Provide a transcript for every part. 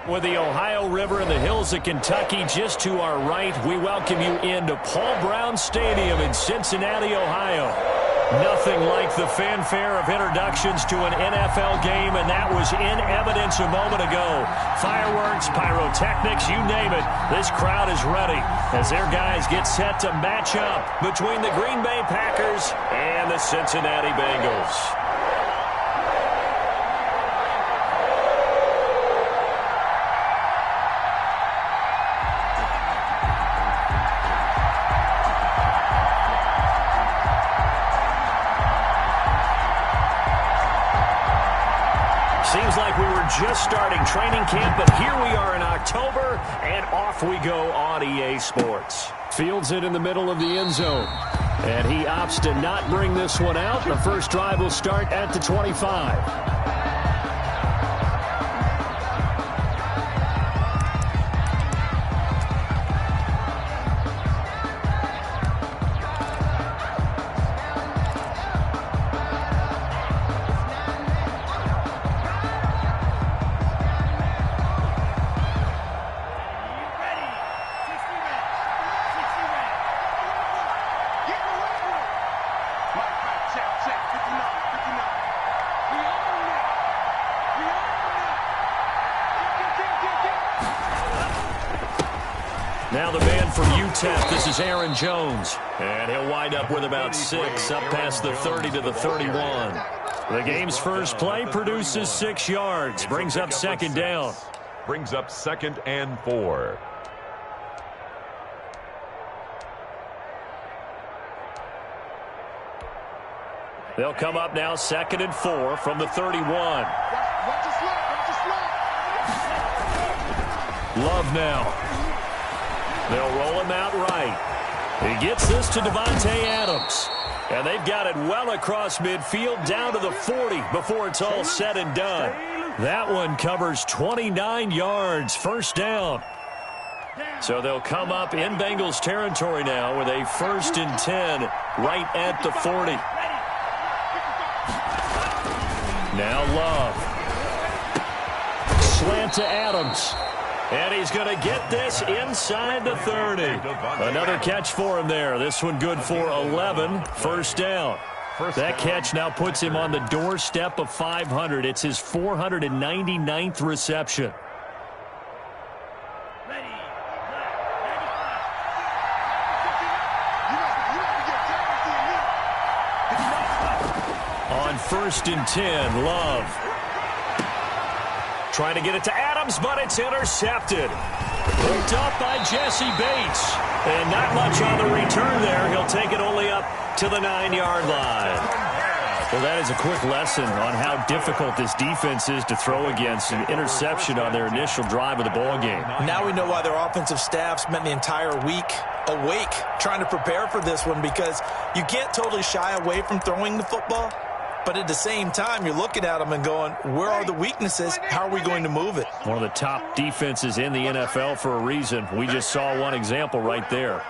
With the Ohio River and the hills of Kentucky just to our right, we welcome you into Paul Brown Stadium in Cincinnati, Ohio. Nothing like the fanfare of introductions to an NFL game, and that was in evidence a moment ago. Fireworks, pyrotechnics, you name it, this crowd is ready as their guys get set to match up between the Green Bay Packers and the Cincinnati Bengals. Seems like we were just starting training camp, but here we are in October, and off we go on EA Sports. Fields it in the middle of the end zone, and he opts to not bring this one out. The first drive will start at the 25. Now the man from UTEP, this is Aaron Jones. And he'll wind up with about 6, up past the 30 to the 31. The game's first play produces 6 yards, brings up second down. Brings up 2nd and 4. They'll come up now 2nd and 4 from the 31. Love now. They'll roll him out right. He gets this to Davante Adams. And they've got it well across midfield down to the 40 before it's all said and done. That one covers 29 yards, first down. So they'll come up in Bengals territory now with a 1st and 10 right at the 40. Now Love. Slant to Adams. And he's going to get this inside the 30. Another catch for him there. This one good for 11. First down. That catch now puts him on the doorstep of 500. It's his 499th reception. On 1st and 10, Love. Trying to get it to Adams, but it's intercepted. Picked up by Jesse Bates. And not much on the return there. He'll take it only up to the 9-yard line. Well, that is a quick lesson on how difficult this defense is to throw against an interception on their initial drive of the ball game. Now we know why their offensive staff spent the entire week awake trying to prepare for this one, because you can't totally shy away from throwing the football. But at the same time, you're looking at them and going, where are the weaknesses? How are we going to move it? One of the top defenses in the NFL for a reason. We just saw one example right there.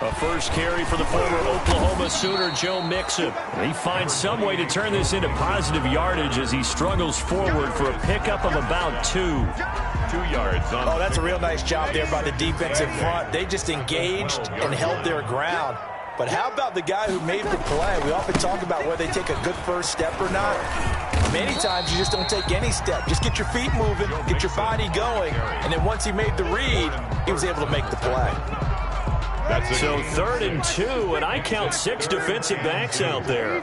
A first carry for the former Oklahoma Sooner, Joe Mixon. He finds some way to turn this into positive yardage as he struggles forward for a pickup of about 2. 2 yards. Oh, that's a real nice job there by the defense in front. They just engaged and held their ground. But how about the guy who made the play? We often talk about whether they take a good first step or not. Many times you just don't take any step. Just get your feet moving, get your body going, and then once he made the read, he was able to make the play. So 3rd and 2, and I count 6 defensive backs out there.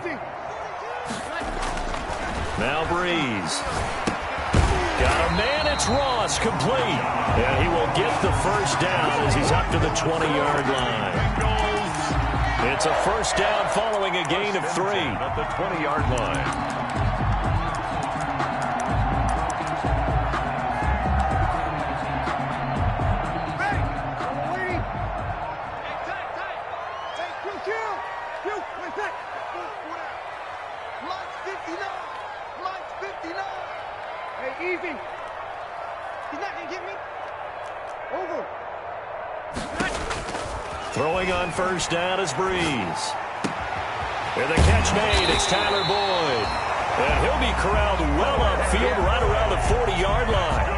Now Breeze. Got a man, it's Ross, complete. And he will get the first down as he's up to the 20-yard line. It's a first down following a gain of 3. At the 20-yard line. Hey, easy. He's not going to get me. Over. Throwing on first down is Breeze. With a catch made, it's Tyler Boyd. And he'll be corralled well upfield right around the 40-yard line.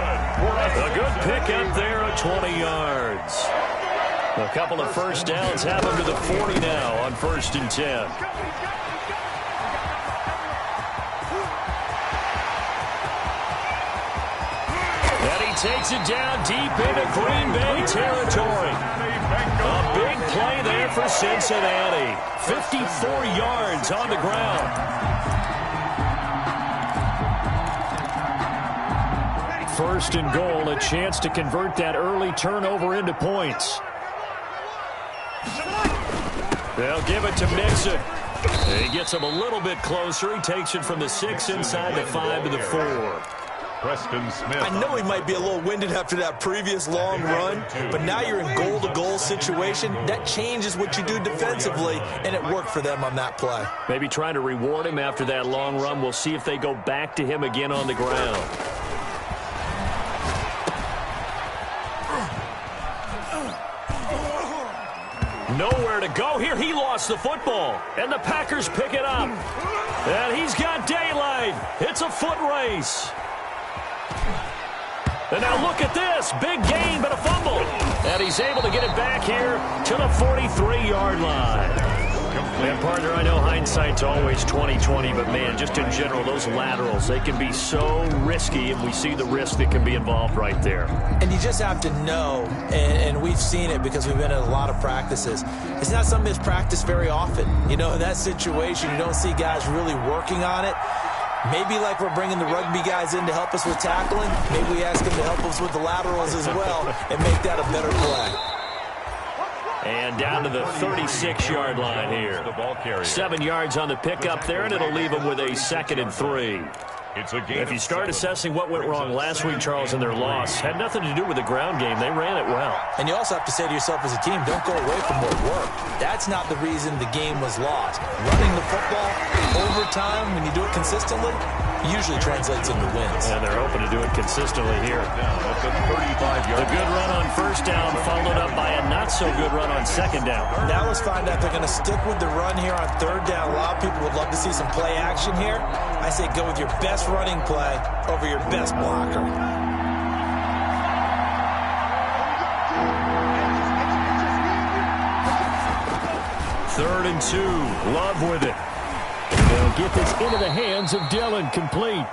A good pickup there at 20 yards. A couple of first downs have him to the 40 now on 1st and 10. And he takes it down deep into Green Bay territory. A big play there for Cincinnati. 54 yards on the ground. 1st and goal, a chance to convert that early turnover into points. They'll give it to Mixon. He gets him a little bit closer. He takes it from the 6 inside the 5 to the 4. Preston Smith. I know he might be a little winded after that previous long run, but now you're in goal-to-goal situation. That changes what you do defensively, and it worked for them on that play. Maybe trying to reward him after that long run. We'll see if they go back to him again on the ground. Nowhere to go here. He lost the football, and the Packers pick it up. And he's got daylight. It's a foot race. And now look at this. Big gain, but a fumble. And he's able to get it back here to the 43-yard line. And, partner, I know hindsight's always 20/20, but, man, just in general, those laterals, they can be so risky, and we see the risk that can be involved right there. And you just have to know, and we've seen it because we've been at a lot of practices, it's not something that's practiced very often. You know, in that situation, you don't see guys really working on it. Maybe like we're bringing the rugby guys in to help us with tackling, maybe we ask them to help us with the laterals as well and make that a better play. And down to the 36-yard line here. 7 yards on the pickup there, and it'll leave him with a 2nd and 3. If you start assessing what went wrong last week, Charles, in their loss, had nothing to do with the ground game. They ran it well. And you also have to say to yourself as a team, don't go away from what worked. That's not the reason the game was lost. Running the football over time, when you do it consistently, usually translates into wins. And they're hoping to do it consistently here. The good run on 1st down followed up by a not-so-good run on 2nd down. Now let's find out they're going to stick with the run here on 3rd down. A lot of people would love to see some play action here. I say go with your best running play over your best blocker. Third and 2. Love with it. They'll get this into the hands of Dillon, complete.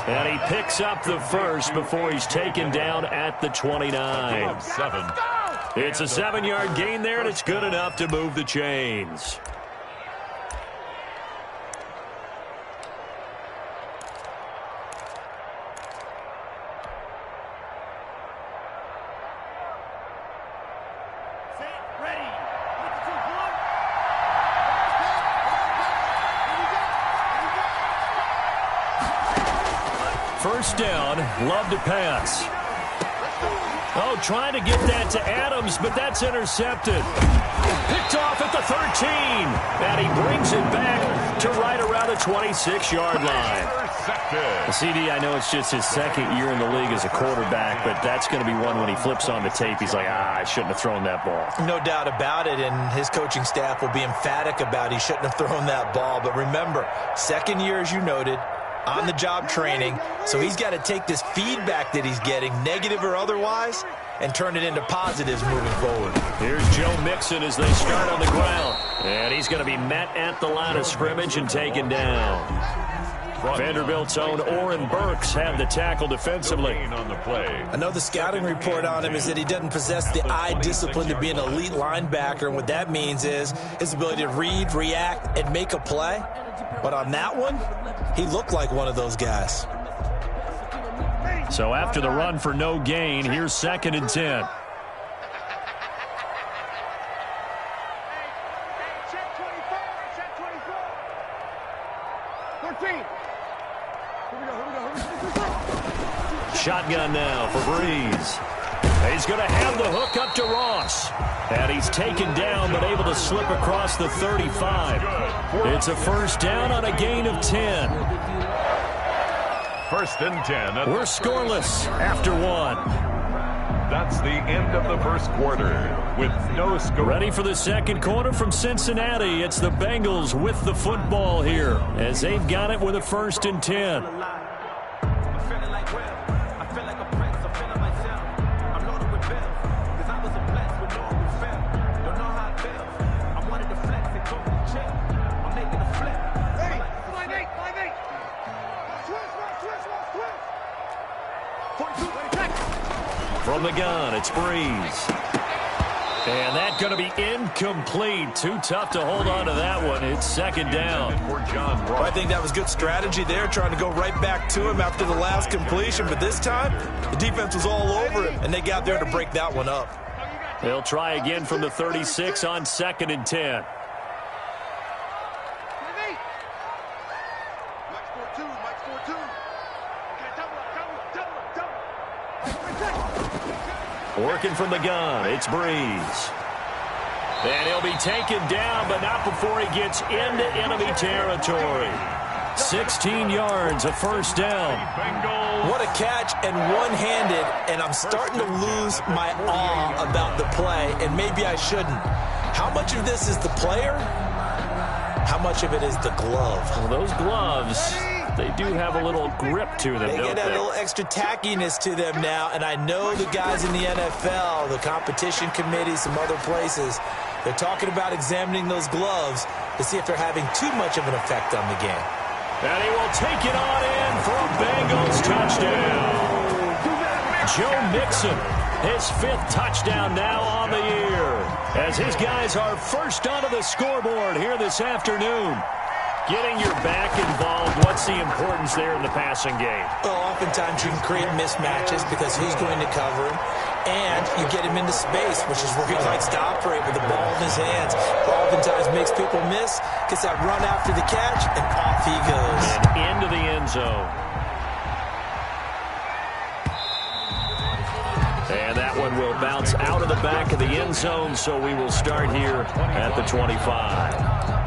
And he picks up the first before he's taken down at the 29. It's a 7-yard gain there, and it's good enough to move the chains. First down, Love to pass. Oh, trying to get that to Adams, but that's intercepted. Picked off at the 13. And he brings it back to right around the 26-yard line. CD, I know it's just his 2nd year in the league as a quarterback, but that's going to be one when he flips on the tape. He's like, I shouldn't have thrown that ball. No doubt about it, and his coaching staff will be emphatic about he shouldn't have thrown that ball. But remember, 2nd year, as you noted, on-the-job training, so he's got to take this feedback that he's getting, negative or otherwise, and turn it into positives moving forward. Here's Joe Mixon as they start on the ground. And he's going to be met at the line of scrimmage and taken down. Vanderbilt's own Oren Burks had the tackle defensively. I know the scouting report on him is that he doesn't possess the eye discipline to be an elite linebacker, and what that means is his ability to read, react, and make a play. But on that one, he looked like one of those guys. So after the run for no gain, here's 2nd and 10. Shotgun now for Breeze. He's going to have the hook up to Ross. And he's taken down but able to slip across the 35. It's a first down on a gain of 10. 1st and 10. We're scoreless after 1. That's the end of the first quarter. with no score. Ready for the second quarter from Cincinnati. It's the Bengals with the football here as they've got it with a 1st and 10. From the gun, it's Breeze. And that's going to be incomplete. Too tough to hold on to that one. It's 2nd down. Well, I think that was good strategy there, trying to go right back to him after the last completion. But this time, the defense was all over it, and they got there to break that one up. They'll try again from the 36 on 2nd and 10. Working from the gun, it's Breeze. And he'll be taken down, but not before he gets into enemy territory. 16 yards, a 1st down. What a catch, and one-handed, and I'm starting to lose my awe about the play, and maybe I shouldn't. How much of this is the player? How much of it is the glove? Well, those gloves, they do have a little grip to them, They don't get they? a little extra tackiness to them now, and I know the guys in the NFL, the competition committee, some other places, they're talking about examining those gloves to see if they're having too much of an effect on the game. And he will take it on in for a Bengals touchdown. Joe Mixon, his 5th touchdown now on the year, as his guys are first onto the scoreboard here this afternoon. Getting your back involved, what's the importance there in the passing game? Well, oftentimes you can create mismatches because who's going to cover him, and you get him into space, which is where he likes to operate with the ball in his hands. Oftentimes makes people miss, gets that run after the catch, and off he goes. And into the end zone. And that one will bounce out of the back of the end zone, so we will start here at the 25.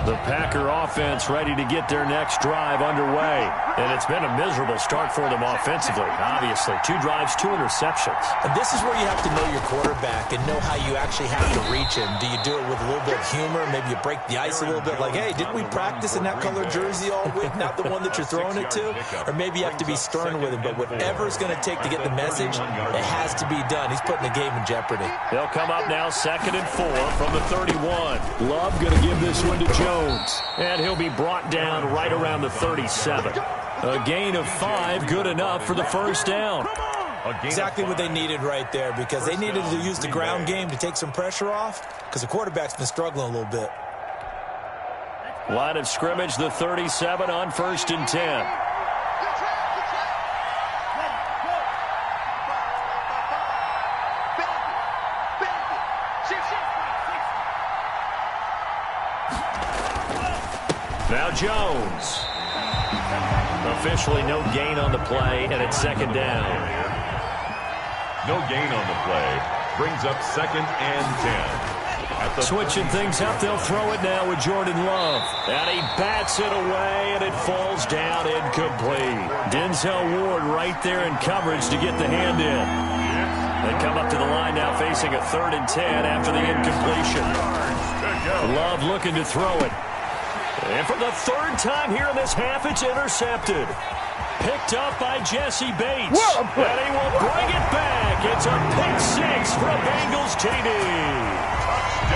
The Packer offense ready to get their next drive underway. And it's been a miserable start for them offensively, obviously. 2 drives, 2 interceptions. And this is where you have to know your quarterback and know how you actually have to reach him. Do you do it with a little bit of humor? Maybe you break the ice a little bit, like, hey, didn't we practice in that color jersey all week, not the one that you're throwing it to? Or maybe you have to be stern with him. But whatever it's going to take to get the message, it has to be done. He's putting the game in jeopardy. They'll come up now 2nd and 4 from the 31. Love going to give this one to Jones. And he'll be brought down right around the 37. A gain of 5, good enough for the 1st down. Exactly what they needed right there, because they needed to use the ground game to take some pressure off, because the quarterback's been struggling a little bit. Line of scrimmage, the 37 on 1st and 10. Now Jones. Officially no gain on the play, and it's 2nd down. No gain on the play. Brings up 2nd and 10. Switching things up, they'll throw it now with Jordan Love. And he bats it away, and it falls down incomplete. Denzel Ward right there in coverage to get the hand in. They come up to the line now facing a 3rd and 10 after the incompletion. Love looking to throw it. And for the 3rd time here in this half, it's intercepted. Picked up by Jesse Bates. And he will bring it back. It's a pick 6 for a Bengals TD.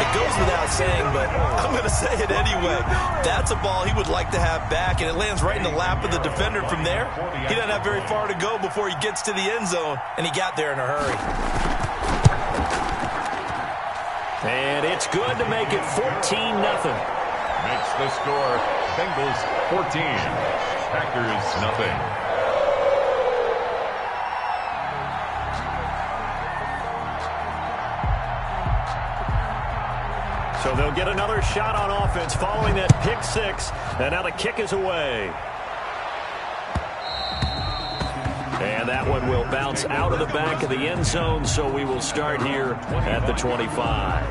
It goes without saying, but I'm going to say it anyway. That's a ball he would like to have back, and it lands right in the lap of the defender from there. He doesn't have very far to go before he gets to the end zone, and he got there in a hurry. And it's good to make it 14-0. Makes the score Bengals 14, Packers nothing. So they'll get another shot on offense following that pick 6, and now the kick is away. And that one will bounce out of the back of the end zone, so we will start here at the 25.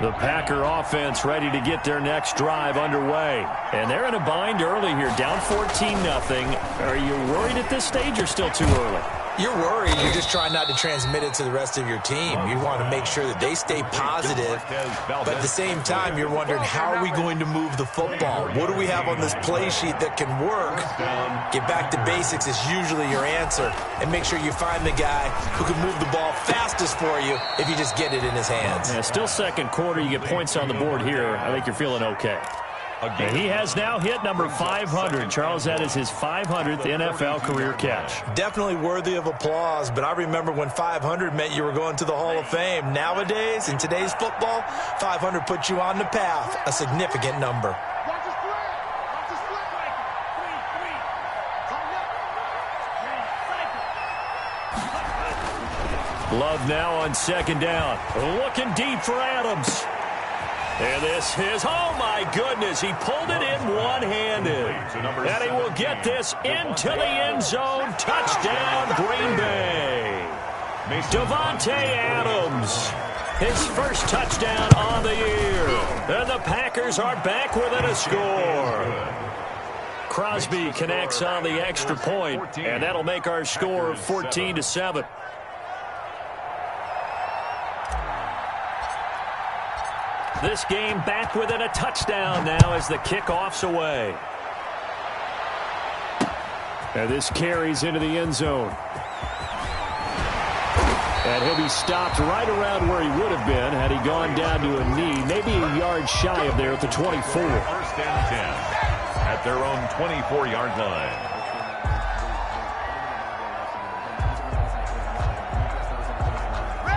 The Packer offense ready to get their next drive underway. And they're in a bind early here, down 14-0. Are you worried at this stage or still too early? You're worried. You're just trying not to transmit it to the rest of your team. You want to make sure that they stay positive. But at the same time, you're wondering, how are we going to move the football? What do we have on this play sheet that can work? Get back to basics is usually your answer. And make sure you find the guy who can move the ball fastest for you if you just get it in his hands. Yeah, still second quarter. You get points on the board here. I think you're feeling okay. And he has now hit number 500. Charles, that is his 500th NFL career catch. Definitely worthy of applause, but I remember when 500 meant you were going to the Hall of Fame. Nowadays, in today's football, 500 puts you on the path, a significant number. Love now on second down. Looking deep for Adams. And this is, oh my goodness, he pulled it in one-handed. And he will get this into the end zone. Touchdown, Green Bay. Davante Adams, his first touchdown on the year. And the Packers are back within a score. Crosby connects on the extra point, and that'll make our score 14-7. This game back within a touchdown now as the kickoff's away. And this carries into the end zone. And he'll be stopped right around where he would have been had he gone down to a knee, maybe a yard shy of there at the 24. First and 10 at their own 24-yard line.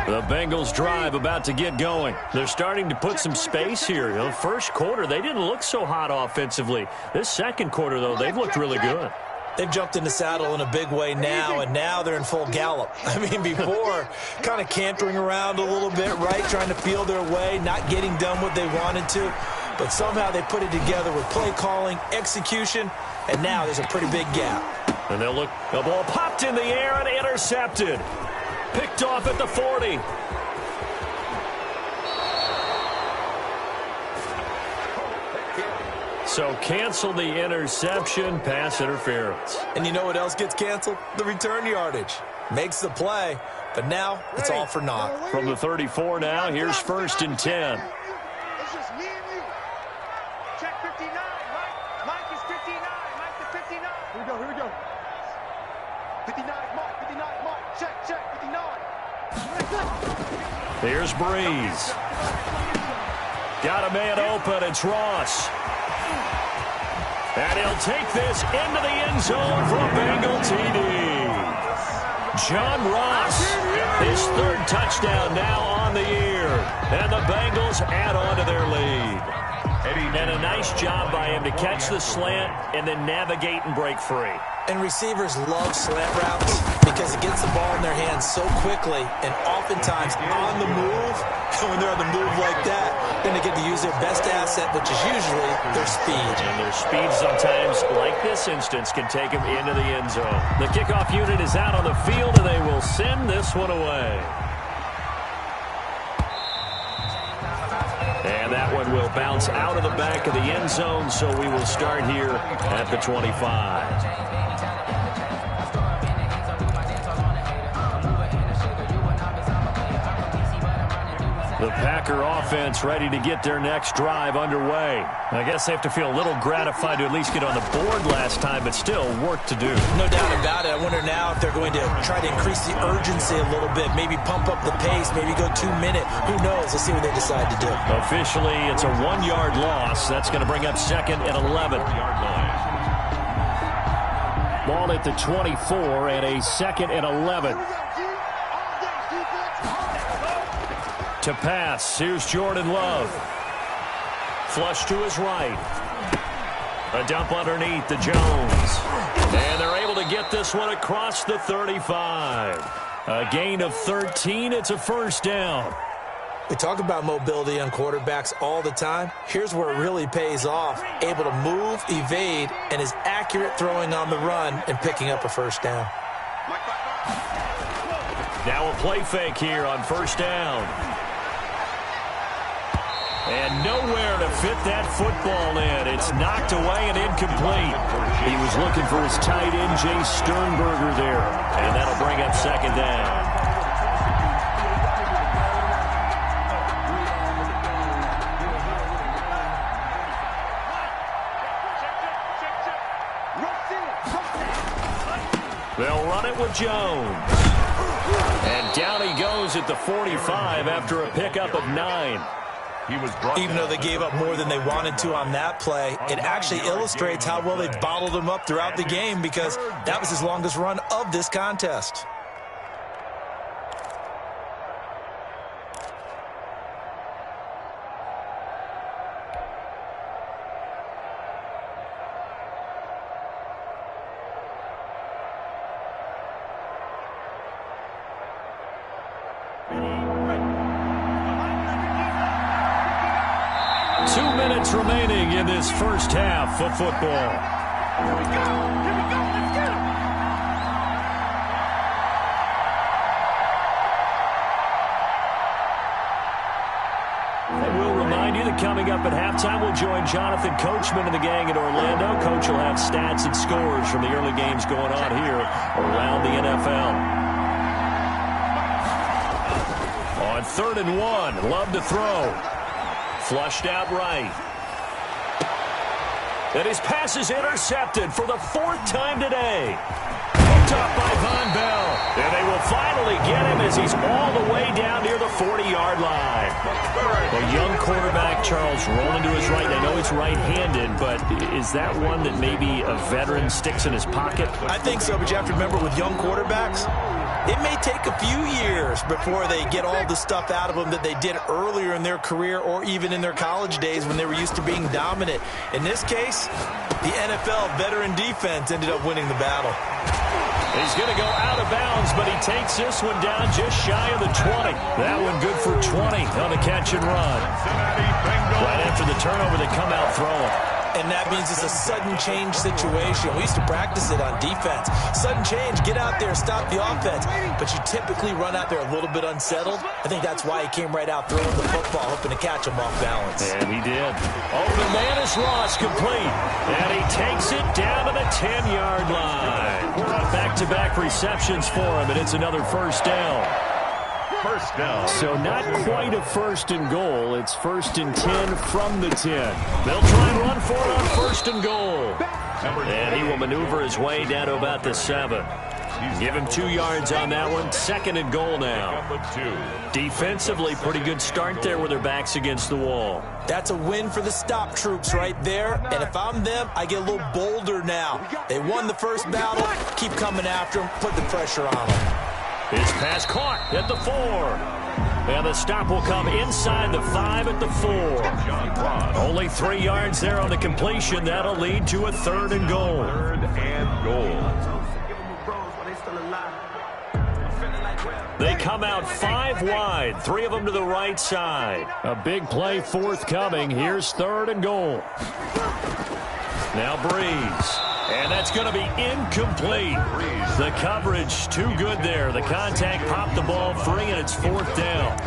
The Bengals drive about to get going. They're starting to put some space here. The first quarter, they didn't look so hot offensively. This second quarter, though, they've looked really good. They've jumped in the saddle in a big way now, and now they're in full gallop. I mean, before, kind of cantering around a little bit, right, trying to feel their way, not getting done what they wanted to. But somehow they put it together with play calling, execution, and now there's a pretty big gap. And they'll look, the ball popped in the air and intercepted. Picked off at the 40. So cancel the interception, pass interference. And you know what else gets canceled? The return yardage. Makes the play, but now it's all for naught. From the 34 now, here's first and 10. It's just me and you. Check 59, Mike. Mike is 59. Mike the 59. Here we go. 59, Mike. Check, 59. Here's Breeze. Got a man open. It's Ross. And he'll take this into the end zone for a Bengal TD. John Ross, his third touchdown now on the year. And the Bengals add on to their lead. And a nice job by him to catch the slant and then navigate and break free. And receivers love slant routes because it gets the ball in their hands so quickly and oftentimes on the move. And when they're on the move like that, then they get to use their best asset, which is usually their speed. And their speed sometimes, like this instance, can take them into the end zone. The kickoff unit is out on the field, and they will send this one away. And that one will bounce out of the back of the end zone, so we will start here at the 25. The Packer offense ready to get their next drive underway. I guess they have to feel a little gratified to at least get on the board last time, but still work to do. No doubt about it. I wonder now if they're going to try to increase the urgency a little bit, maybe pump up the pace, maybe go 2 minute. Who knows? Let's see what they decide to do. Officially, it's a 1-yard loss. That's going to bring up second and 11. Ball at the 24 and a second and 11. To pass, here's Jordan Love. Flush to his right. A dump underneath to Jones. And they're able to get this one across the 35. A gain of 13. It's a first down. We talk about mobility on quarterbacks all the time. Here's where it really pays off. Able to move, evade, and is accurate throwing on the run and picking up a first down. Now a play fake here on first down. And nowhere to fit that football in. It's knocked away and incomplete. He was looking for his tight end, Jay Sternberger there. And that'll bring up second down. They'll run it with Jones. And down he goes at the 45 after a pickup of 9. Even though they gave up more than they wanted to on that play, it actually illustrates how well they bottled him up throughout the game, because that was his longest run of this contest. Remaining in this first half of football. Here we go, let's get him. And we'll remind you that coming up at halftime, we'll join Jonathan Coachman and the gang in Orlando. Coach will have stats and scores from the early games going on here around the NFL. On 3rd and 1, Love to throw. Flushed out right. And his pass is intercepted for the 4th time today. Picked up by Von Bell. And they will finally get him as he's all the way down near the 40-yard line. A young quarterback, Charles, rolling to his right. I know he's right-handed, but is that one that maybe a veteran sticks in his pocket? I think so, but you have to remember with young quarterbacks, it may take a few years before they get all the stuff out of them that they did earlier in their career or even in their college days when they were used to being dominant. In this case, the NFL veteran defense ended up winning the battle. He's going to go out of bounds, but he takes this one down just shy of the 20. That one good for 20 on the catch and run. Right after the turnover, they come out throwing. And that means it's a sudden change situation. We used to practice it on defense. Sudden change, get out there, stop the offense. But you typically run out there a little bit unsettled. I think that's why he came right out throwing the football, hoping to catch him off balance. And he did. Oh, the man is Ross, complete. And he takes it down to the 10-yard line. Back-to-back receptions for him, and it's another first down. First down. So not quite a 1st and goal. It's 1st and 10 from the 10. They'll try and run for it on 1st and goal. And he will maneuver his way down to about the 7. Give him 2 yards on that one. 2nd and goal now. Defensively, pretty good start there with their backs against the wall. That's a win for the stop troops right there. And if I'm them, I get a little bolder now. They won the first battle. Keep coming after them. Put the pressure on them. His pass caught at the 4. And the stop will come inside the 5 at the 4. Only 3 yards there on the completion. That'll lead to a 3rd and goal. 3rd and goal. They come out 5 wide, 3 of them to the right side. A big play forthcoming. Here's 3rd and goal. Now Breeze. And that's going to be incomplete. The coverage too good there. The contact popped the ball free, and it's 4th down.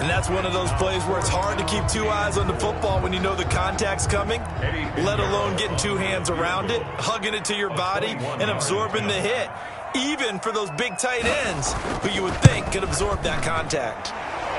And that's one of those plays where it's hard to keep 2 eyes on the football when you know the contact's coming, let alone getting 2 hands around it, hugging it to your body, and absorbing the hit. Even for those big tight ends who you would think could absorb that contact.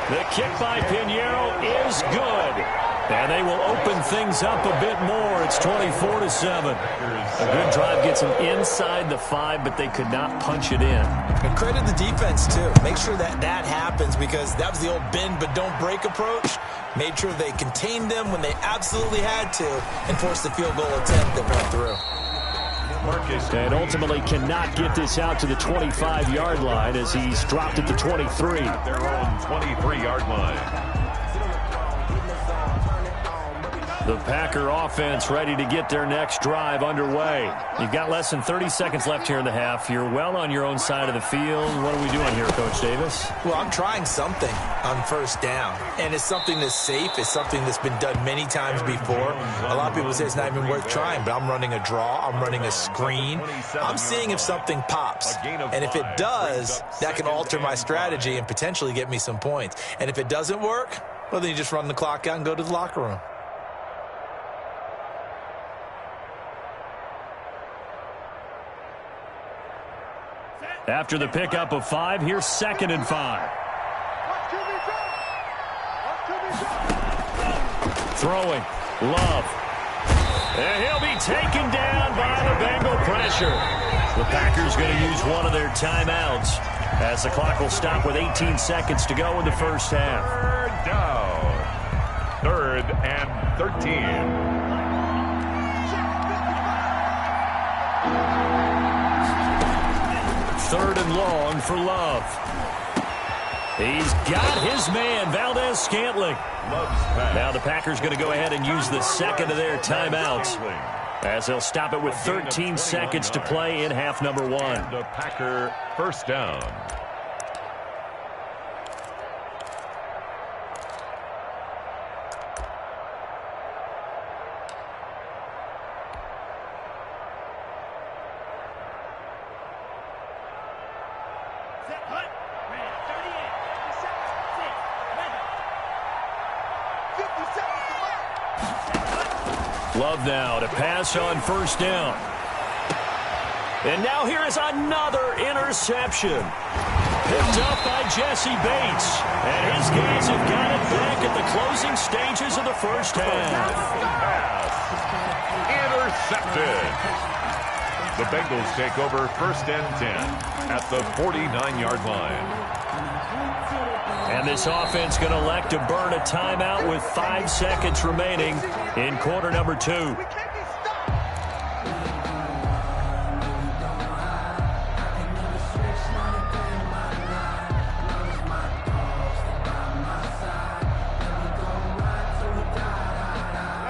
The kick by Pinheiro is good. And they will open things up a bit more. It's 24-7. A good drive gets them inside the 5, but they could not punch it in. And credit the defense, too. Make sure that happens, because that was the old bend but don't break approach. Made sure they contained them when they absolutely had to and forced the field goal attempt that went through. And ultimately cannot get this out to the 25-yard line as he's dropped at the 23. Their own 23-yard line. The Packer offense ready to get their next drive underway. You've got less than 30 seconds left here in the half. You're well on your own side of the field. What are we doing here, Coach Davis? Well, I'm trying something on 1st down. And it's something that's safe. It's something that's been done many times before. A lot of people say it's not even worth trying, but I'm running a draw. I'm running a screen. I'm seeing if something pops. And if it does, that can alter my strategy and potentially get me some points. And if it doesn't work, Well, then you just run the clock out and go to the locker room. After the pickup of 5, here's 2nd and 5. Throwing. Love. And he'll be taken down by the Bengal pressure. The Packers going to use one of their timeouts as the clock will stop with 18 seconds to go in the first half. 3rd down. 3rd and 13. Third and long for Love. He's got his man, Valdez-Scantling. Now the Packers going to go ahead and use the second of their timeouts as they'll stop it with 13 seconds to play in half number 1. The Packer first down. Love now to pass on first down. And now here is another interception. Picked up by Jesse Bates. And his guys have got it back at the closing stages of the first half. Intercepted. The Bengals take over 1st and 10 at the 49-yard line. And this offense going to elect to burn a timeout with 5 seconds remaining in quarter number 2.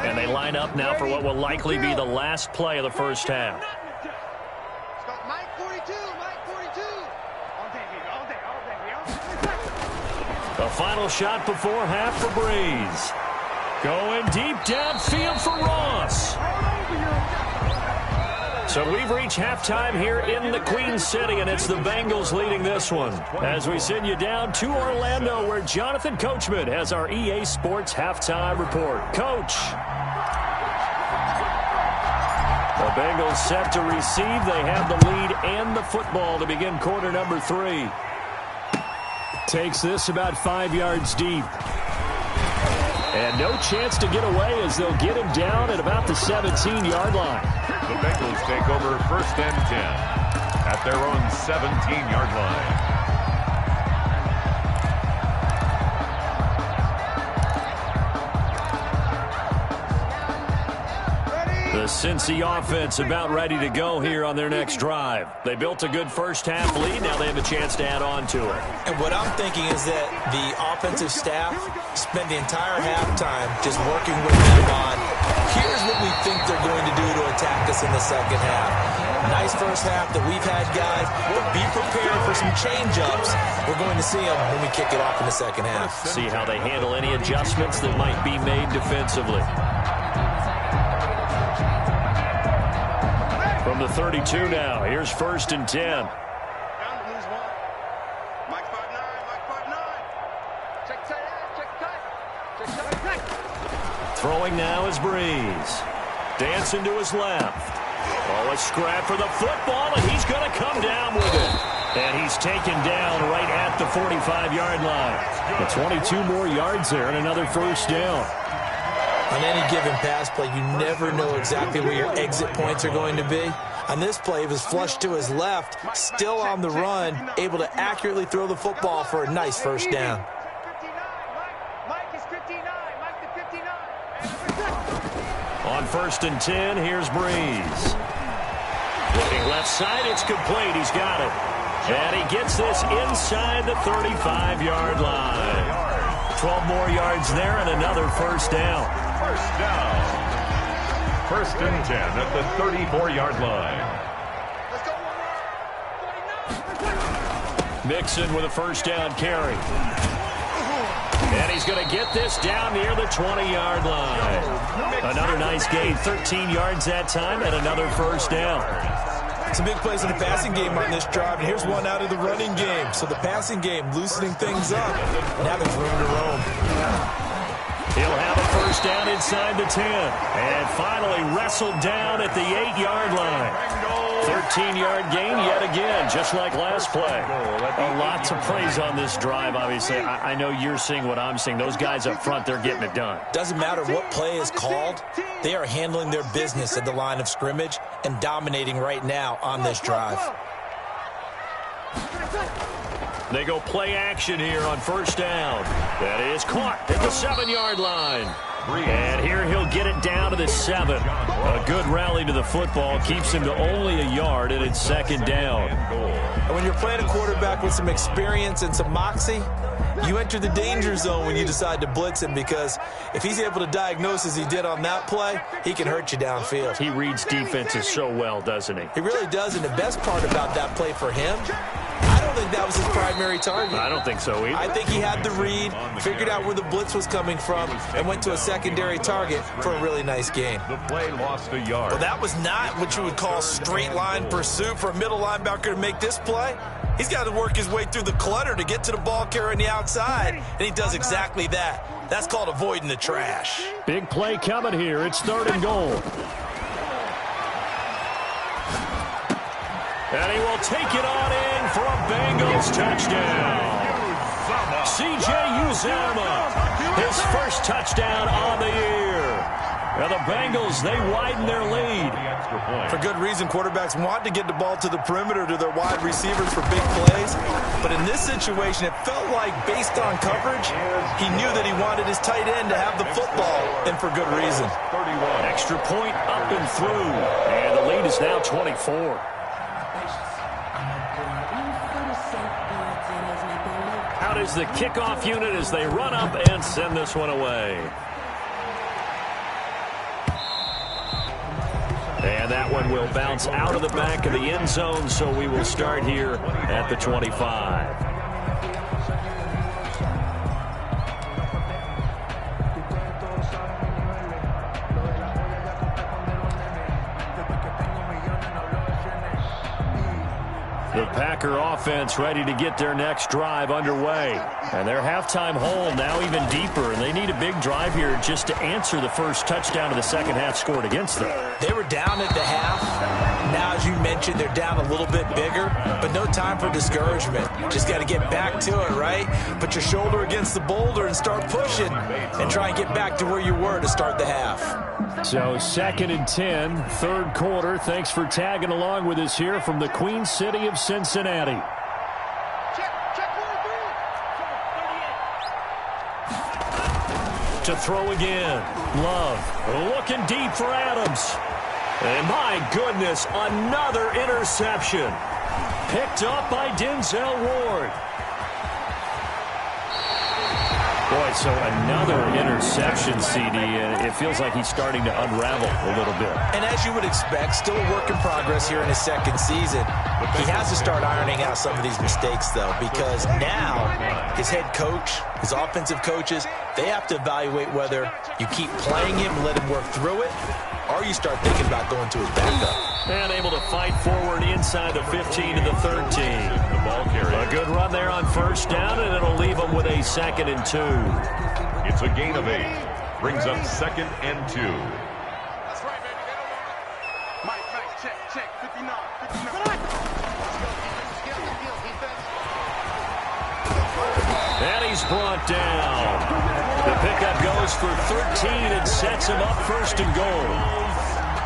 And they line up now for what will likely be the last play of the first half. The final shot before half for Breeze. Going deep downfield for Ross. So we've reached halftime here in the Queen City, and it's the Bengals leading this one. As we send you down to Orlando, where Jonathan Coachman has our EA Sports halftime report. Coach. The Bengals set to receive. They have the lead and the football to begin quarter number 3. Takes this about 5 yards deep. And no chance to get away as they'll get him down at about the 17-yard line. The Bengals take over 1st and 10 at their own 17-yard line. The Cincy offense about ready to go here on their next drive. They built a good first half lead. Now they have a chance to add on to it. And what I'm thinking is that the offensive staff spent the entire halftime just working with them on, here's what we think they're going to do to attack us in the second half. Nice first half that we've had, guys, but be prepared for some change-ups. We're going to see them when we kick it off in the second half. See how they handle any adjustments that might be made defensively. From the 32 now, here's 1st and 10. Throwing now is Breeze. Dancing to his left. Oh, a scrap for the football, and he's going to come down with it. And he's taken down right at the 45-yard line. 22 more yards there and another first down. On any given pass play, you never know exactly where your exit points are going to be. On this play, he was flushed to his left, still on the run, able to accurately throw the football for a nice first down. On 1st and 10, here's Breeze. Looking left side, it's complete. He's got it. And he gets this inside the 35-yard line. 12 more yards there and another first down. First down. 1st and 10 at the 34-yard line. Mixon with a first down carry. And he's going to get this down near the 20-yard line. Another nice gain, 13 yards that time, and another first down. Some big plays in the passing game on this drive, and here's one out of the running game. So the passing game loosening things up. Now there's room to roam. He'll have a first down inside the 10. And finally wrestled down at the 8-yard line. 13-yard gain yet again, just like last play. A lot to praise on this drive, obviously. I know you're seeing what I'm seeing. Those guys up front, they're getting it done. Doesn't matter what play is called. They are handling their business at the line of scrimmage and dominating right now on this drive. They go play action here on first down. That is caught at the 7-yard line. And here he'll get it down to the 7. A good rally to the football keeps him to only a yard, and it's second down. And when you're playing a quarterback with some experience and some moxie, you enter the danger zone when you decide to blitz him, because if he's able to diagnose as he did on that play, he can hurt you downfield. He reads defenses so well, doesn't he? He really does, and the best part about that play for him, I don't think that was his primary target. I don't think so either. I think he had the read, figured out where the blitz was coming from, and went to a secondary target for a really nice gain. The play lost a yard. Well, that was not what you would call straight line pursuit for a middle linebacker to make this play. He's got to work his way through the clutter to get to the ball carrier on the outside, and he does exactly that. That's called avoiding the trash. Big play coming here. It's 3rd and goal. And he will take it on in for a Bengals touchdown. C.J. Uzomah, his first touchdown on the year. And the Bengals, they widen their lead. For good reason, quarterbacks want to get the ball to the perimeter to their wide receivers for big plays. But in this situation, it felt like, based on coverage, he knew that he wanted his tight end to have the football, and for good reason. Extra point up and through. And the lead is now 24. Out is the kickoff unit as they run up and send this one away. And that one will bounce out of the back of the end zone, so we will start here at the 25. The Packer offense ready to get their next drive underway. And their halftime hole now even deeper, and they need a big drive here just to answer the first touchdown of the second half scored against them. They were down at the half. Now, as you mentioned, they're down a little bit bigger, but no time for discouragement. Just got to get back to it, right? Put your shoulder against the boulder and start pushing and try and get back to where you were to start the half. So 2nd and 10, 3rd quarter. Thanks for tagging along with us here from the Queen City of Cincinnati. To throw again. Love looking deep for Adams. And my goodness, another interception. Picked up by Denzel Ward. Boy, so another interception, CD, and it feels like he's starting to unravel a little bit. And as you would expect, still a work in progress here in his second season. He has to start ironing out some of these mistakes, though, because now his head coach, his offensive coaches, they have to evaluate whether you keep playing him and let him work through it, or you start thinking about going to his backup. And able to fight forward inside the 15 to the 13. The ball carrier. A good run there on first down, and it'll leave them with a 2nd and 2. It's a gain of 8. Brings up 2nd and 2. That's right, baby. Mike, check. 59. And he's brought down. The pickup goes for 13 and sets him up 1st and goal.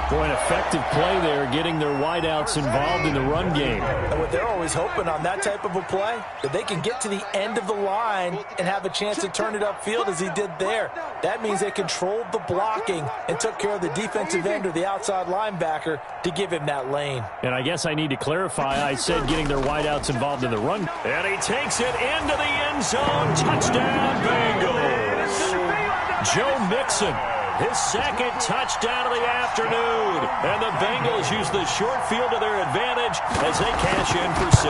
Boy, an effective play there, getting their wideouts involved in the run game. And what they're always hoping on that type of a play, that they can get to the end of the line and have a chance to turn it upfield as he did there. That means they controlled the blocking and took care of the defensive end or the outside linebacker to give him that lane. And I guess I need to clarify, I said getting their wideouts involved in the run. And he takes it into the end zone. Touchdown, Bengals. Joe Mixon. His 2nd touchdown of the afternoon. And the Bengals use the short field to their advantage as they cash in for 6.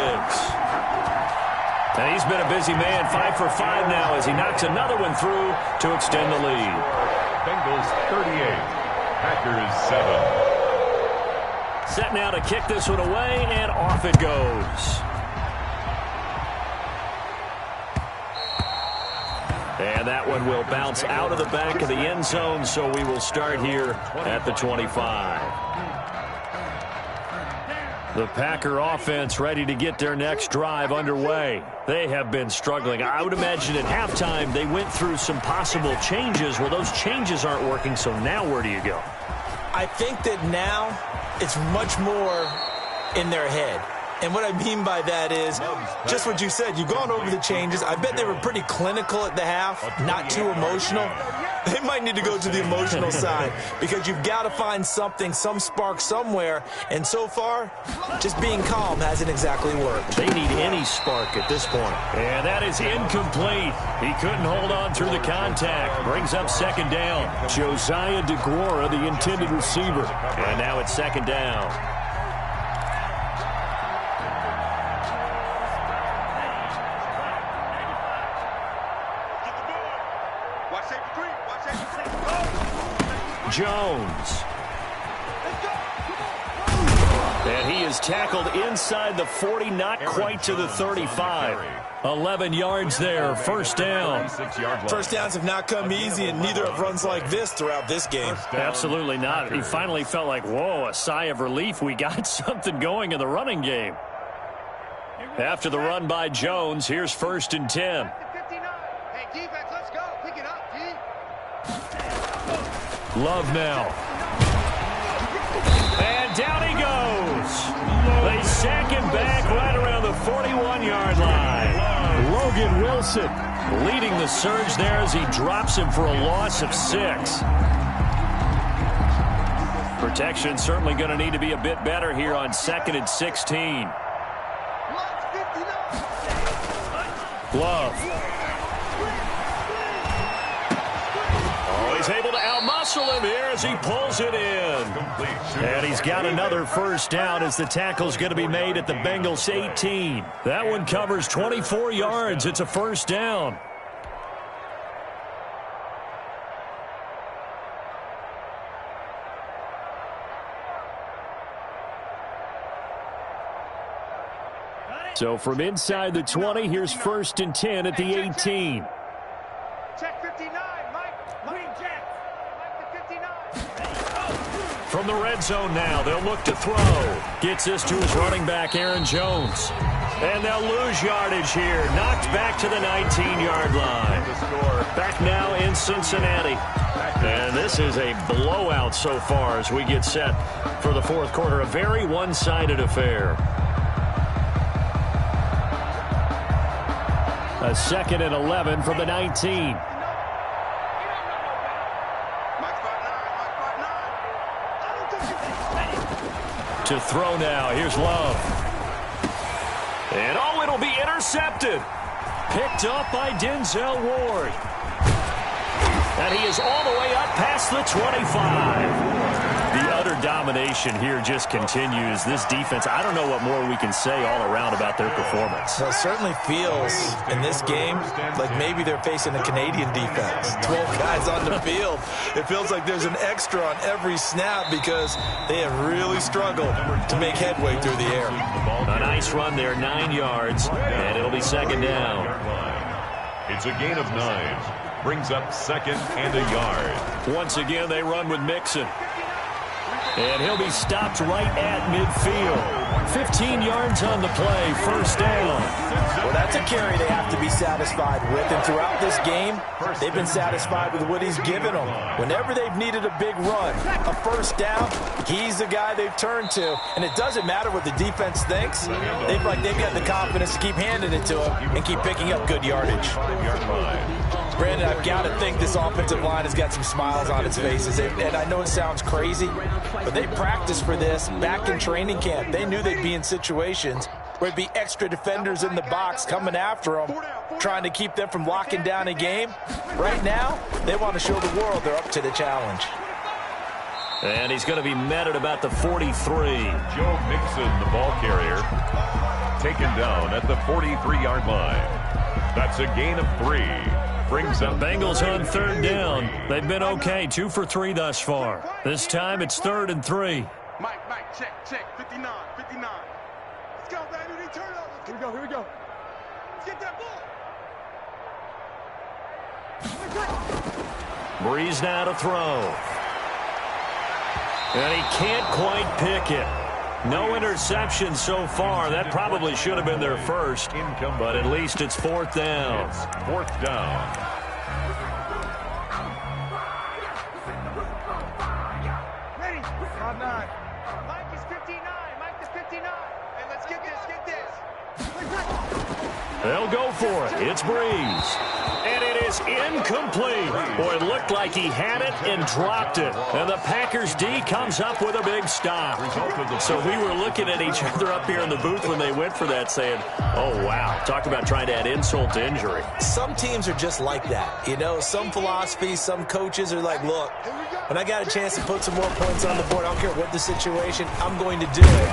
And he's been a busy man, 5 for 5 now as he knocks another one through to extend the lead. Bengals 38, Packers 7. Set now to kick this one away, and off it goes. And that one will bounce out of the back of the end zone, so we will start here at the 25. The Packer offense ready to get their next drive underway. They have been struggling. I would imagine at halftime they went through some possible changes. Well, those changes aren't working, so now where do you go? I think that now it's much more in their head. And what I mean by that is just what you said. You've gone over the changes. I bet they were pretty clinical at the half, not too emotional. They might need to go to the emotional side because you've got to find something, some spark somewhere. And so far, just being calm hasn't exactly worked. They need any spark at this point. And that is incomplete. He couldn't hold on through the contact. Brings up second down. Josiah DeGuara, the intended receiver. And now it's second down. Jones. And he is tackled inside the 40, not quite to the 35. 11 yards there, first down. First downs have not come easy, and neither have runs like this throughout this game. Absolutely not. He finally felt like, whoa, a sigh of relief. We got something going in the running game. After the run by Jones, here's first and 10. Hey, defense, let's go. Pick it up, D. Love now. And down he goes. They sack him back right around the 41-yard line. Logan Wilson leading the surge there as he drops him for a loss of 6. Protection certainly going to need to be a bit better here on 2nd and 16. Love. He's able to outmuscle him here as he pulls it in. And he's got another first down as the tackle's going to be made at the Bengals 18. That one covers 24 yards. It's a first down. So from inside the 20, here's first and 10 at the 18. Check 59, Mike Jack. Mike the 59. From the red zone now, they'll look to throw. Gets this to his running back, Aaron Jones. And they'll lose yardage here. Knocked back to the 19-yard line. Back now in Cincinnati. And this is a blowout so far as we get set for the fourth quarter. A very one-sided affair. A 2nd and 11 from the 19. To throw now. Here's Love. And oh, it'll be intercepted. Picked up by Denzel Ward. And he is all the way up past the 25. The utter domination here just continues. This defense, I don't know what more we can say all around about their performance. Well, it certainly feels in this game like maybe they're facing a Canadian defense. 12 guys on the field. It feels like there's an extra on every snap because they have really struggled to make headway through the air. A nice run there, 9 yards, and it'll be second down. It's a gain of 9. Brings up 2nd and a yard. Once again, they run with Mixon. And he'll be stopped right at midfield. 15 yards on the play, first down. Well, that's a carry they have to be satisfied with. And throughout this game, they've been satisfied with what he's given them. Whenever they've needed a big run, a first down, he's the guy they've turned to. And it doesn't matter what the defense thinks. They've got the confidence to keep handing it to him and keep picking up good yardage. Brandon, I've got to think this offensive line has got some smiles on its faces. And I know it sounds crazy, but they practiced for this back in training camp. They knew they'd be in situations where there'd be extra defenders in the box coming after them, trying to keep them from locking down a game. Right now, they want to show the world they're up to the challenge. And he's going to be met at about the 43. Joe Mixon, the ball carrier, taken down at the 43-yard line. That's a gain of 3. Brings up Bengals on third down. They've been okay, 2 for 3 thus far. This time it's 3rd and 3. Mike, check, 59. Let's go, baby, we turn over. Here we go. Let's get that ball. Breeze now to throw. And he can't quite pick it. No interception so far. That probably should have been their first, but at least it's fourth down. It's fourth down. Ready? 5-9. Mike is 59. Mike is 59. Hey, let's get this. They'll go for it. It's Breeze. And it is incomplete. Boy, it looked like he had it and dropped it. And the Packers D comes up with a big stop. So we were looking at each other up here in the booth when they went for that saying, oh, wow. Talk about trying to add insult to injury. Some teams are just like that. You know, some philosophies, some coaches are like, look, when I got a chance to put some more points on the board, I don't care what the situation, I'm going to do it.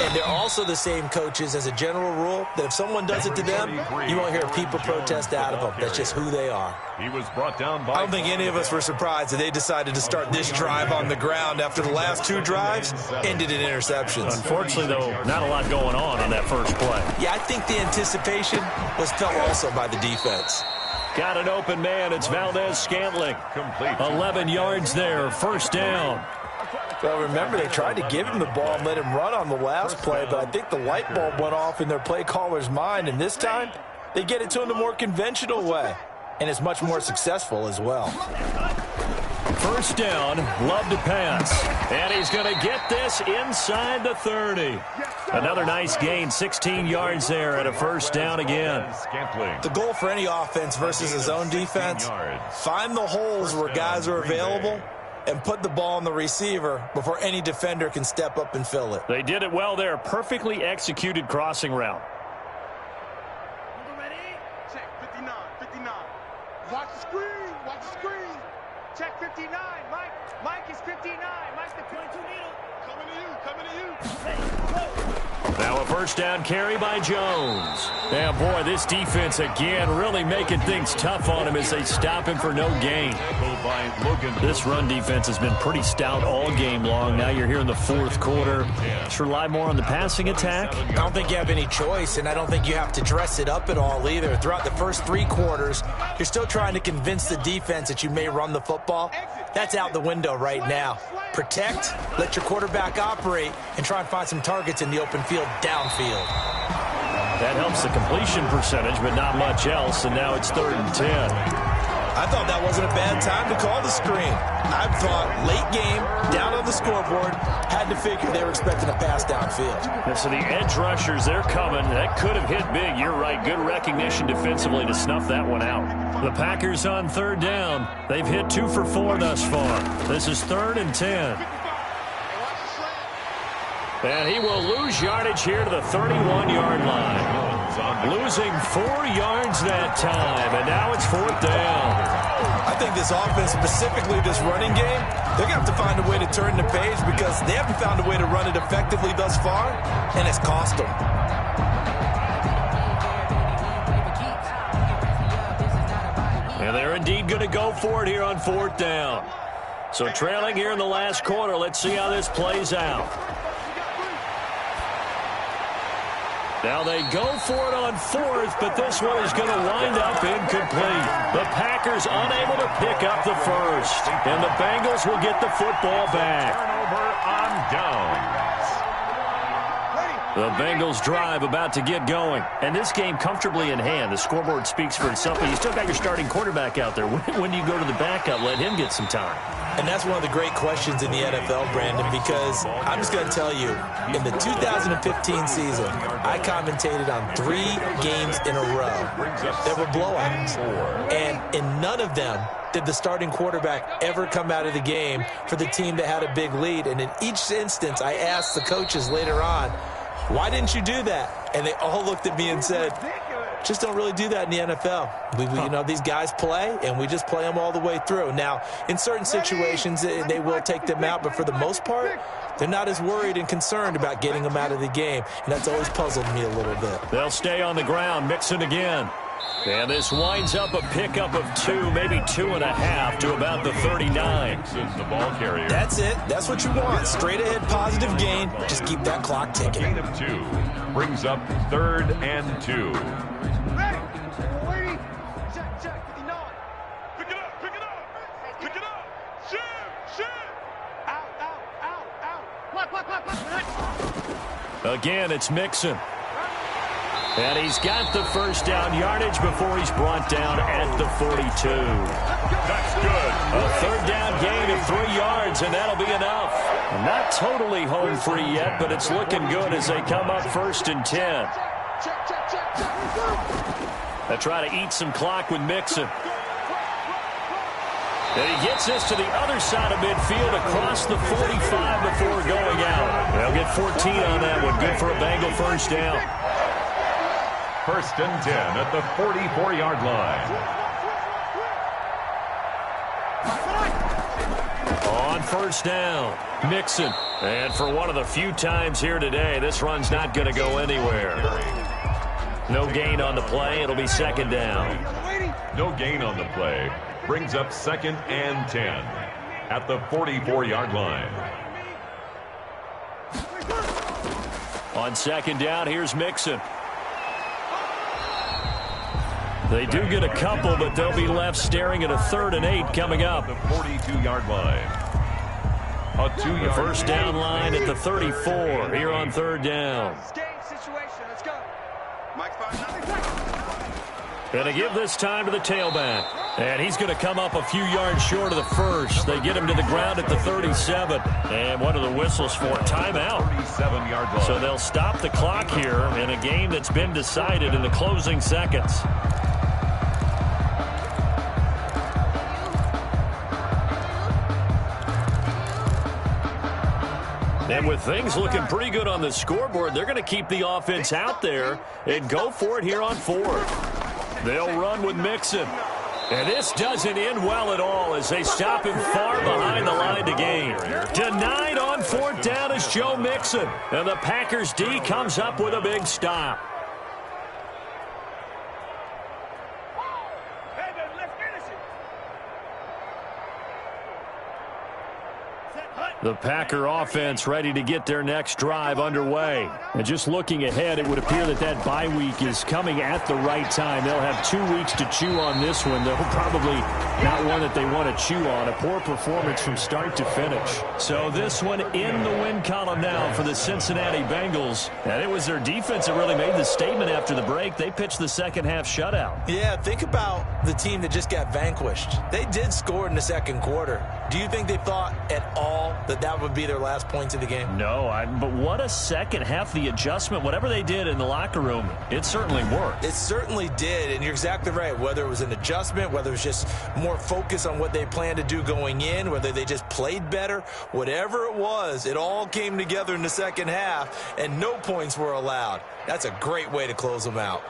And they're also the same coaches as a general rule that if someone does it to them, you won't hear people protest out of them. That's just who they are. He was brought down by... I don't think any of us were surprised that they decided to start this drive on the ground after the last two drives ended in interceptions. Unfortunately, though, not a lot going on that first play. Yeah, I think the anticipation was felt also by the defense. Got an open man. It's Valdez-Scantling. Complete. 11 yards there. First down. Well, remember, they tried to give him the ball and let him run on the last play, but I think the light bulb went off in their play caller's mind, and this time they get it to him the more conventional way, and it's much more successful as well. First down, Love to pass, and he's going to get this inside the 30. Another nice gain, 16 yards there at a first down again. Scantling. The goal for any offense versus his own defense, find the holes where guys are available and put the ball on the receiver before any defender can step up and fill it. They did it well there. Perfectly executed crossing route. Ready? Check 59. 59. Watch the screen. Watch the screen. Check 59. Mike is 59. Mike the 22 needle. Coming to you. Coming to you. Now a first down carry by Jones. Yeah, boy, this defense again really making things tough on him as they stop him for no gain. This run defense has been pretty stout all game long. Now you're here in the fourth quarter. Let's rely more on the passing attack. I don't think you have any choice, and I don't think you have to dress it up at all either. Throughout the first three quarters, you're still trying to convince the defense that you may run the football. That's out the window right now. Protect, let your quarterback operate, and try and find some targets in the open field downfield. That helps the completion percentage, but not much else, and now it's 3rd and 10. I thought that wasn't a bad time to call the screen. I thought late game, down on the scoreboard, had to figure they were expecting a pass downfield. Yeah, so the edge rushers, they're coming. That could have hit big. You're right. Good recognition defensively to snuff that one out. The Packers on 3rd down. They've hit 2 for 4 thus far. This is 3rd and 10. And he will lose yardage here to the 31-yard line. Losing 4 yards that time, and now it's 4th down. I think this offense, specifically this running game, they're going to have to find a way to turn the page because they haven't found a way to run it effectively thus far, and it's cost them. And they're indeed going to go for it here on 4th down. So trailing here in the last quarter, let's see how this plays out. Now they go for it on 4th, but this one is going to wind up incomplete. The Packers unable to pick up the first, and the Bengals will get the football back. Turnover on downs. The Bengals drive about to get going, and this game comfortably in hand. The scoreboard speaks for itself, but you still got your starting quarterback out there. When do you go to the backup? Let him get some time. And that's one of the great questions in the NFL, Brandon, because I'm just going to tell you, in the 2015 season, I commentated on 3 games in a row. There were blowouts, and in none of them did the starting quarterback ever come out of the game for the team that had a big lead. And in each instance, I asked the coaches later on, why didn't you do that? And they all looked at me and said, just don't really do that in the NFL. You know, these guys play, and we just play them all the way through. Now, in certain situations, they will take them out, but for the most part, they're not as worried and concerned about getting them out of the game, and that's always puzzled me a little bit. They'll stay on the ground, Mixon again. And this winds up a pickup of 2, maybe 2.5 to about the 39. The ball carrier. That's it. That's what you want. Straight ahead positive gain. Just keep that clock ticking. Gain of 2 brings up 3rd and 2. Ready? Waiting. Check, 59. Pick it Again, it's Mixon. And he's got the first down yardage before he's brought down at the 42. That's good. A third down gain of 3 yards, and that'll be enough. Not totally home free yet, but it's looking good as they come up 1st and 10. They try to eat some clock with Mixon. And he gets this to the other side of midfield across the 45 before going out. They'll get 14 on that one. Good for a Bengal first down. 1st and 10 at the 44-yard line. On 1st down, Mixon. And for one of the few times here today, this run's not going to go anywhere. No gain on the play. It'll be 2nd down. No gain on the play. Brings up 2nd and 10 at the 44-yard line. On 2nd down, here's Mixon. They do get a couple, but they'll be left staring at a 3rd and 8 coming up. The 42-yard line. A 2-yard first down line at the 34 here on 3rd down. Let's go. Going to give this time to the tailback. And he's going to come up a few yards short of the first. They get him to the ground at the 37. And what are the whistles for? Timeout. 37-yard line. So they'll stop the clock here in a game that's been decided in the closing seconds. And with things looking pretty good on the scoreboard, they're going to keep the offense out there and go for it here on 4th. They'll run with Mixon. And this doesn't end well at all as they stop him far behind the line to gain. Denied on 4th down is Joe Mixon. And the Packers D comes up with a big stop. The Packer offense ready to get their next drive underway. And just looking ahead, it would appear that that bye week is coming at the right time. They'll have 2 weeks to chew on this one. They'll probably not one that they want to chew on. A poor performance from start to finish. So this one in the win column now for the Cincinnati Bengals. And it was their defense that really made the statement after the break. They pitched the second half shutout. Yeah, think about the team that just got vanquished. They did score in the 2nd quarter. Do you think they thought at all that would be their last points of the game? No, but what a second half. The adjustment, whatever they did in the locker room, it certainly worked. It certainly did, and you're exactly right. Whether it was an adjustment, whether it was just more focus on what they planned to do going in, whether they just played better, whatever it was, it all came together in the second half, and no points were allowed. That's a great way to close them out.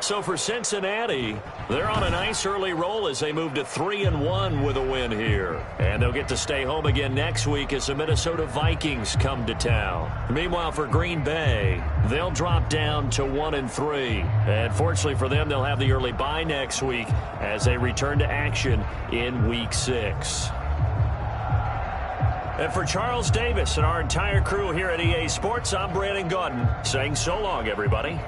So for Cincinnati, they're on a nice early roll as they move to 3-1 with a win here. And they'll get to stay home again next week as the Minnesota Vikings come to town. Meanwhile, for Green Bay, they'll drop down to 1-3. And fortunately for them, they'll have the early bye next week as they return to action in Week 6. And for Charles Davis and our entire crew here at EA Sports, I'm Brandon Gaudin saying so long, everybody.